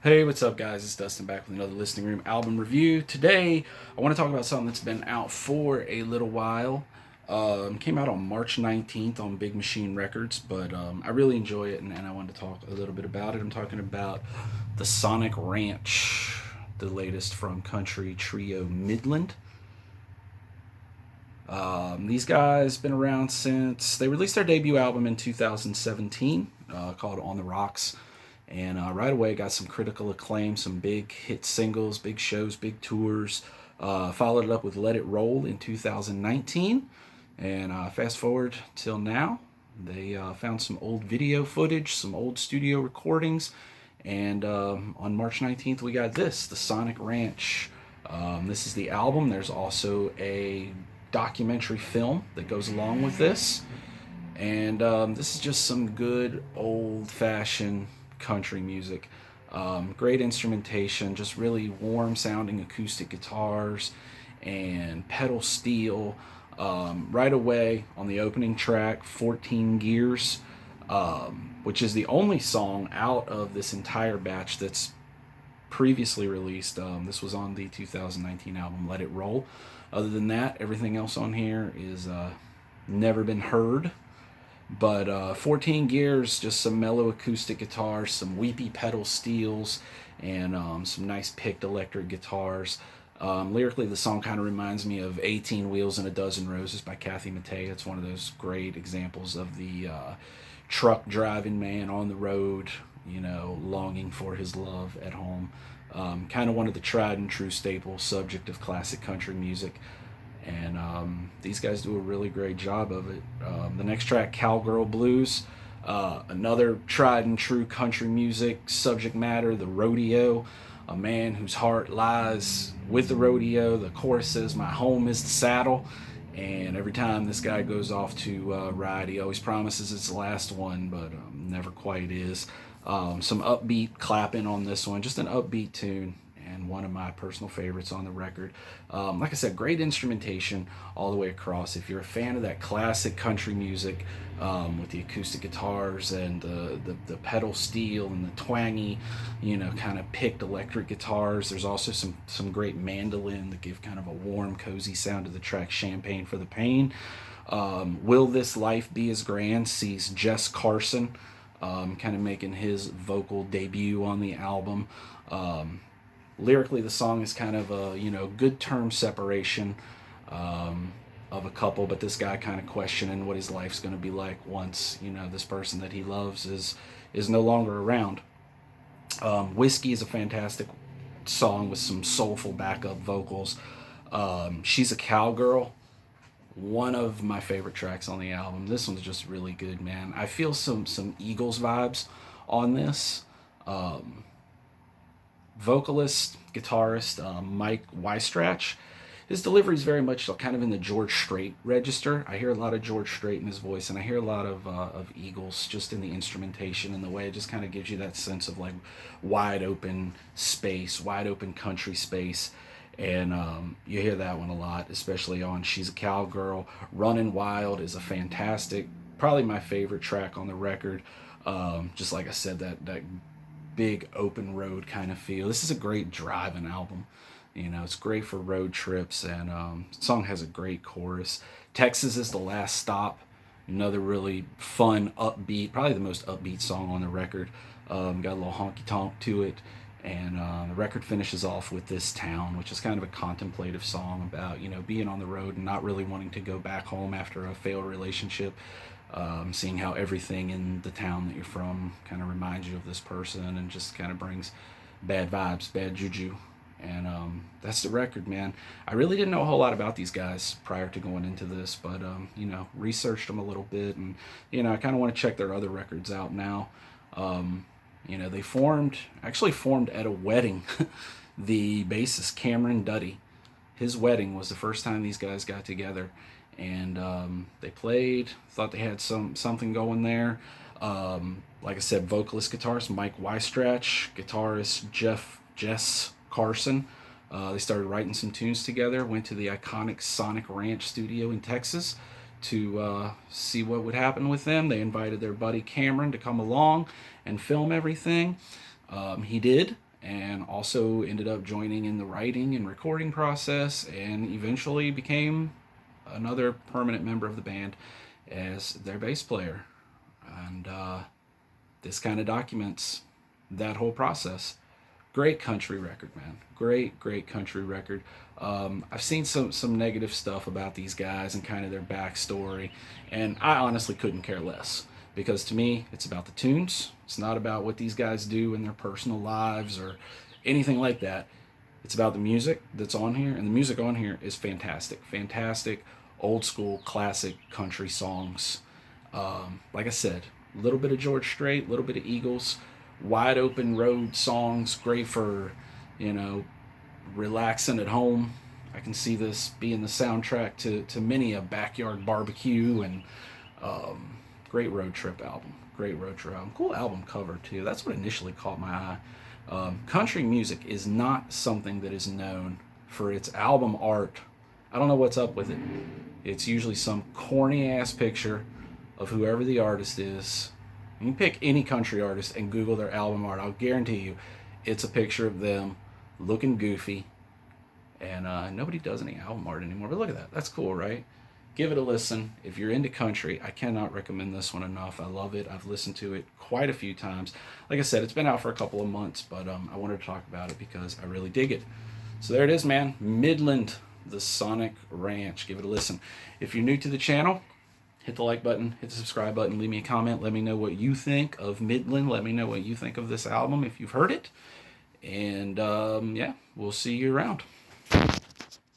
Hey, what's up, guys? It's Dustin back with another Listening Room album review. Today, I want to talk about something that's been out for a little while. Came out on March 19th on Big Machine Records, but I really enjoy it, and I wanted to talk a little bit about it. I'm talking about the Sonic Ranch, the latest from country trio Midland. These guys been around since they released their debut album in 2017 called On the Rocks. And right away got some critical acclaim, some big hit singles, big shows, big tours. Followed it up with Let It Roll in 2019. And fast forward till now, they found some old video footage, some old studio recordings. And on March 19th, we got this, the Sonic Ranch. This is the album. There's also a documentary film that goes along with this. And this is just some good old fashioned country music. Great instrumentation, just really warm sounding acoustic guitars and pedal steel. Right away on the opening track, 14 Gears, which is the only song out of this entire batch that's previously released. This was on the 2019 album Let It Roll. Other than that, everything else on here is never been heard. But 14 Gears, just some mellow acoustic guitars, some weepy pedal steels, and some nice picked electric guitars. Lyrically, the song kind of reminds me of 18 Wheels and a Dozen Roses by Kathy Mattea. It's one of those great examples of the truck driving man on the road, longing for his love at home. Kind of one of the tried and true staple subject of classic country music. And these guys do a really great job of it. The next track, Cowgirl Blues, another tried and true country music subject matter, the rodeo, a man whose heart lies with the rodeo. The chorus says, "My home is the saddle." And every time this guy goes off to ride, he always promises it's the last one, but never quite is. Some upbeat clapping on this one, just an upbeat tune, and one of my personal favorites on the record. Like I said, great instrumentation all the way across. If you're a fan of that classic country music with the acoustic guitars and the pedal steel and the twangy, kind of picked electric guitars, there's also some great mandolin that give kind of a warm, cozy sound to the track Champagne for the Pain. Will This Life Be As Grand sees Jess Carson kind of making his vocal debut on the album. Lyrically, the song is kind of a good term separation of a couple, but this guy kind of questioning what his life's going to be like once this person that he loves is no longer around. Whiskey is a fantastic song with some soulful backup vocals. She's a Cowgirl, one of my favorite tracks on the album. This one's just really good, man. I feel some Eagles vibes on this. Vocalist, guitarist, Mike Weistrach. His delivery is very much kind of in the George Strait register. I hear a lot of George Strait in his voice, and I hear a lot of Eagles just in the instrumentation and the way it just kind of gives you that sense of like wide open space, wide open country space. And you hear that one a lot, especially on She's a Cowgirl. Running Wild is a fantastic, probably my favorite track on the record. Just like I said, that big open road kind of feel. This is a great driving album. It's great for road trips, and the song has a great chorus. Texas is the Last Stop, another really fun, upbeat, probably the most upbeat song on the record. Got a little honky tonk to it, and the record finishes off with This Town, which is kind of a contemplative song about being on the road and not really wanting to go back home after a failed relationship. Seeing how everything in the town that you're from kind of reminds you of this person and just kind of brings bad vibes, bad juju. And that's the record, man. I really didn't know a whole lot about these guys prior to going into this, but researched them a little bit, and I kind of want to check their other records out now. They actually formed at a wedding. The bassist Cameron Duddy, his wedding was the first time these guys got together, and they played. Thought they had something going there. Like I said, vocalist, guitarist Mike Weistrach, guitarist Jess Carson. They started writing some tunes together. Went to the iconic Sonic Ranch studio in Texas to see what would happen with them. They invited their buddy Cameron to come along and film everything. He did, and also ended up joining in the writing and recording process, and eventually became another permanent member of the band as their bass player. And this kind of documents that whole process. Great country record, man. Great country record. I've seen some negative stuff about these guys and kind of their backstory, and I honestly couldn't care less, because to me it's about the tunes. It's not about what these guys do in their personal lives or anything like that. It's about the music that's on here, and the music on here is fantastic. Fantastic, old school, classic country songs. Like I said, a little bit of George Strait, a little bit of Eagles, wide open road songs, great for, you know, relaxing at home. I can see this being the soundtrack to many a backyard barbecue, and great road trip album. Great road trip album. Cool album cover, too. That's what initially caught my eye. Country music is not something that is known for its album art. I don't know what's up with it. It's usually some corny ass picture of whoever the artist is. You can pick any country artist and Google their album art. I'll guarantee you it's a picture of them looking goofy. And nobody does any album art anymore. But look at that. That's cool, right? Give it a listen. If you're into country, I cannot recommend this one enough. I love it. I've listened to it quite a few times. Like I said, it's been out for a couple of months, but I wanted to talk about it because I really dig it. So there it is, man. Midland, the Sonic Ranch. Give it a listen. If you're new to the channel, hit the like button, hit the subscribe button, leave me a comment. Let me know what you think of Midland. Let me know what you think of this album if you've heard it. And yeah, we'll see you around.